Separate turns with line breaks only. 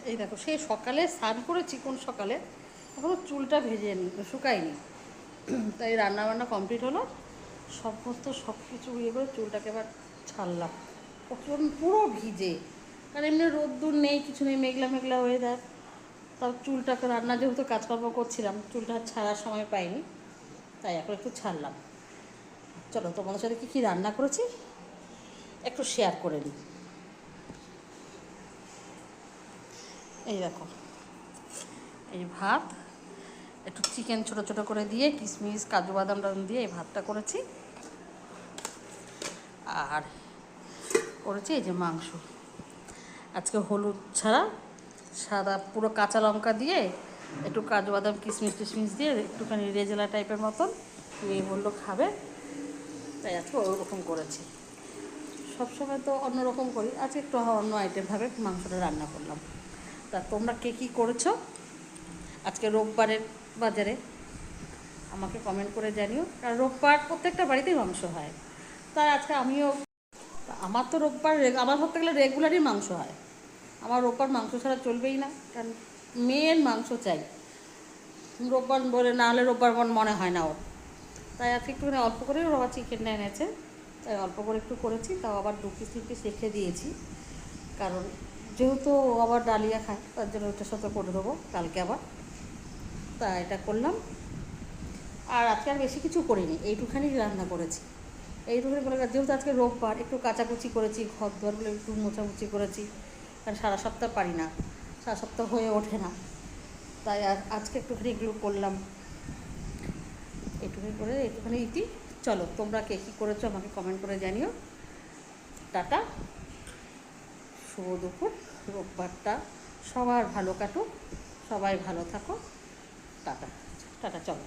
এই দেখো, সেই সকালে স্নান করেছি, কোন সকালে, এখনও চুলটা ভেজে শুকায়নি। তাই রান্নাবান্না কমপ্লিট হলো, সব কিছু ইয়ে করে চুলটাকে এবার ছাড়লাম। প্রচণ্ড পুরো ভিজে, কারণ এমনি রোদ্দুর নেই, কিছু নেই, মেঘলা মেঘলা ওয়েদার। তাও চুলটাকে রান্না যেহেতু কাজকর্ম করছিলাম, চুলটা ছাড়ার সময় পাইনি, তাই এখন একটু ছাড়লাম। চলো তোমাদের সাথে কী কী রান্না করেছি একটু শেয়ার করে নিই। এই দেখো, এই ভাত, একটু চিকেন ছোটো ছোটো করে দিয়ে কিশমিশ কাজু বাদাম টাদাম দিয়ে এই ভাতটা করেছি। আর করেছি এই যে মাংস, আজকে হলুদ ছাড়া সাদা পুরো কাঁচা লঙ্কা দিয়ে একটু কাজু বাদাম কিশমিশ টিশমিশ দিয়ে একটুখানি রেজেলা টাইপের মতন, মেয়ে বললো খাবে, তাই আজকে ওরকম করেছি। সবসময় তো অন্যরকম করি, আজকে একটু অন্য আইটেমভাবে মাংসটা রান্না করলাম। তা তোমরা কে কী করেছো আজকে রোববারের বাজারে আমাকে কমেন্ট করে জানিও, কারণ রোববার প্রত্যেকটা বাড়িতেই মাংস হয়, তাই আজকে আমিও, আমার তো রোববার আমার ধরতে গেলে রেগুলারই মাংস হয়। আমার রোববার মাংস ছাড়া চলবেই না, কারণ মেন মাংস চাই, রোববার বলে না হলে রোববার মনে হয় না ওর। তাই আজকে একটুখানি অল্প করেই ওর আবার চিকেনটা এনেছে, তাই অল্প করে একটু করেছি, তাও আবার 2 পিস 3 পিস রেখে দিয়েছি, কারণ যেহেতু আবার ডালিয়া খায়, তার জন্য ওটার সাথে করে দেবো কালকে আবার। তা এটা করলাম, আর আজকে আর বেশি কিছু করিনি, এইটুখানি রান্না করেছি। এইটুখানি করে, যেহেতু আজকে রোববার একটু কাচাকুচি করেছি, ঘর দুয়ারগুলো একটু মোছামুছি করেছি, কারণ সারা সপ্তাহ পারি না, সারা সপ্তাহ হয়ে ওঠে না, তাই আর আজকে একটুখানি এগুলো করলাম। একটুখানি করে একটুখানি ইতি। চলো তোমরা কে কী করেছো আমাকে কমেন্ট করে জানিও। টাটা, শুভ দুপুর। রোববারটা সবার ভালো কাটুক, সবাই ভালো থাকো। টাটা টাটা, চলো।